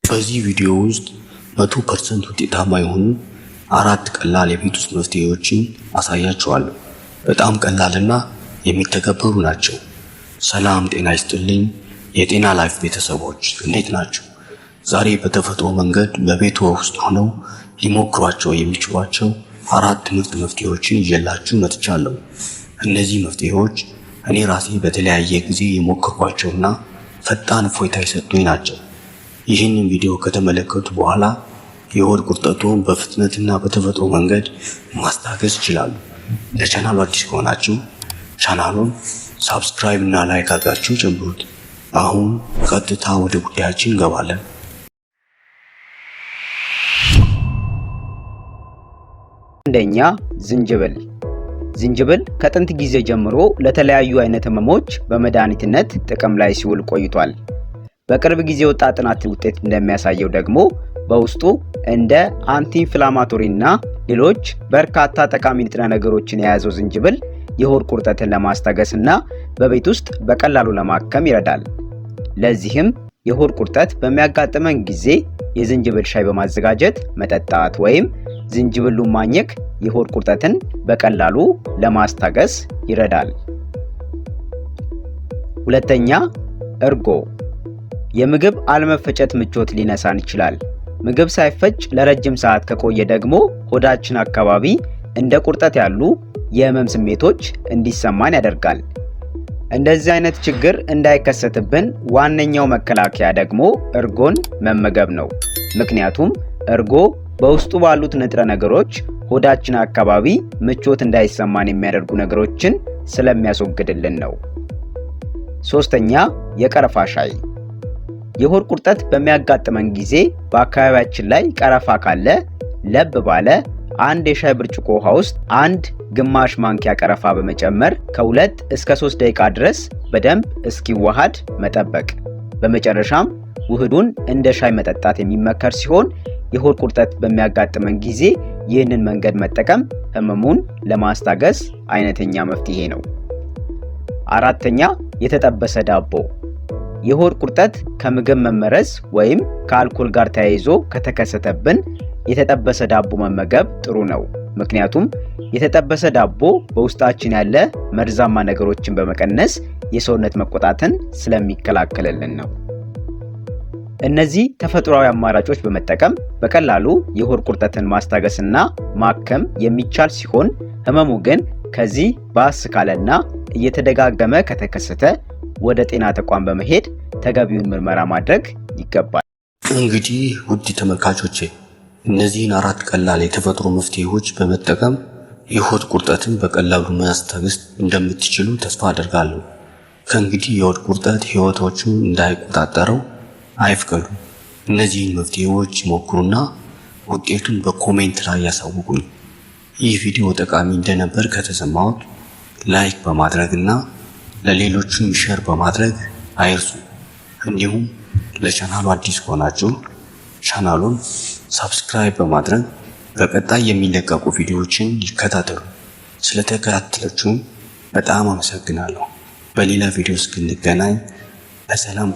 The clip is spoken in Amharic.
በዚህ ቪዲዮ ውስጥ 100% ውጤታማ የሆኑ አራት ቀላል የቤት ውስጥ መፍትሄዎችን አሳያችኋለሁ። በጣም ቀላልና የሚተገበሩ ናቸው። ሰላም ጤና ይስጥልኝ የጤና ላይፍ ቤተሰቦች እንዴት ናቸው? ዛሬ በተፈጥሮ መንገድ በቤቱ ውስጥ ሆነው ሊሞክሯቸው የሚችሏቸው አራት ምርጥ መፍትሄዎችን ይዤላችሁ መጥቻለሁ። እነዚህ መፍትሄዎች እኔ ራሴ በተለያየ ጊዜ የሞከርኳቸውና ፈጣን እፎይታ የሰጡኝ ናቸው። ይህንን ቪዲዮ ከተመለከቱ በኋላ የሆድ ቁርጠቱን በፍጥነትና በተፈጥሮ መንገድ ማስታገስ ይችላሉ። ለቻናሉ አዲስ ከሆናችሁ ቻናሉን ሰብስክራይብ እና ላይክ አድርጋችሁ ጀምሩት። አሁን ቀጥታ ወደ ጉዳያችን እንገባለን። አንደኛ፣ ዝንጅብል ከጥንት ጊዜ ጀምሮ ለተለያዩ አይነት ህመሞች በመድኃኒትነት ጥቅም ላይ ሲውል ቆይቷል። በቅርብ ጊዜ ወጣ ጥናት ውጤት እንደሚያሳየው ደግሞ በውስጡ እንደ አንቲ ኢንፍላማቶሪ እና ሌሎች በርካታ ጠቃሚ ንጥረ ነገሮችን የያዘው ዝንጅብል የሆድ ቁርጠትን ለማስታገስ እና በቤት ውስጥ በቀላሉ ለማከም ይረዳል። ለዚህም የሆድ ቁርጠት በሚያጋጥመን ጊዜ የዝንጅብል ሻይ በማዘጋጀት መጠጣት ወይም ዝንጅብሉን ማኘክ የሆድ ቁርጠትን በቀላሉ ለማስታገስ ይረዳል። ሁለተኛ፣ እርጎ የምግብ አለመፈጨት ምቾት ሊነሳን ይችላል። ምግብ ሳይፈጭ ለረጅም ሰዓት ከቆየ ደግሞ ሆዳችን አካባቢ እንደ ቁርጠት ያሉ የህመም ስሜቶች እንዲሰማን ያደርጋል። እንደዚህ አይነት ችግር እንዳይከሰትብን ዋነኛው መከላከያ ደግሞ እርጎን መመገብ ነው። ምክንያቱም እርጎ በውስጡ ባሉት ንጥረ ነገሮች ሆዳችን አካባቢ ምቾት እንዳይሰማን የሚያደርጉ ነገሮችን ስለሚያስወግድልን ነው። ሶስተኛ፣ የቀረፋ ሻይ የሆድ ቁርጠት በሚያጋጥመን ጊዜ በአካባቢያችን ላይ ቀረፋ ካለ ለብ ባለ አንድ የሻይ ብርጭቆ ውሃ ውስጥ አንድ ግማሽ ማንኪያ ቀረፋ በመጨመር ከ2 እስከ 3 ደቂቃ ድረስ በደንብ እስኪዋሃድ መጠበቅ። በመጨረሻም ውህዱን እንደ ሻይ መጠጣት የሚመከር ሲሆን የሆድ ቁርጠት በሚያጋጥመን ጊዜ ይህንን መንገድ መጠቀም ህመሙን ለማስታገስ አይነተኛ መፍትሄ ነው። አራተኛ፣ የተጠበሰ ዳቦ የሆድ ቁርጠት ከምግብ መመረዝ ወይም ከአልኮል ጋር ተያይዞ ከተከሰተብን የተጠበሰ ዳቦ መመገብ ጥሩ ነው። ምክንያቱም የተጠበሰ ዳቦ በውስጣችን ያለ መርዛማ ነገሮችን በመቀነስ የሰውነት መቆጣትን ስለሚከላከልልን ነው። እነዚህ ተፈጥሯዊ አማራጮች በመጠቀም በቀላሉ የሆድ ቁርጠትን ማስታገስና ማከም የሚቻል ሲሆን ህመሙ ግን ከዚህ ባስ ካለና እየተደጋገመ ከተከሰተ ወደ ጤና ተቋም በመሄድ ተገቢውን ምርመራ ማድረግ ይገባል። እንግዲህ ውድ ተመልካቾቼ እነዚህን አራት ቀላል የተፈጥሮ መፍትሄዎች በመጠቀም የሆድ ቁርጠትን በቀላሉ ማስታገስ እንደምትችሉ ተስፋ አደርጋለሁ። ከእንግዲህ የሆድ ቁርጠት ህይወታችሁን እንዳይቆጣጠረው አይፍቀዱ። እነዚህን መፍትሄዎች ይሞክሩና ውጤቱን በኮሜንት ላይ ያሳውቁኝ። ይህ ቪዲዮ ጠቃሚ እንደነበር ከተሰማዎት ላይክ በማድረግና ለሌሎችም ሼር በማድረግ አይርሱ። እንዲሁም ለቻናሉ አዲስ ከሆናችሁ ቻናሉን ሰብስክራይብ በማድረግ በቀጣይ የሚለቀቁ ቪዲዮዎችን ይከታተሉ። ስለተከታተላችሁ በጣም አመሰግናለሁ። በሌላ ቪዲዮ እስክንገናኝ በሰላም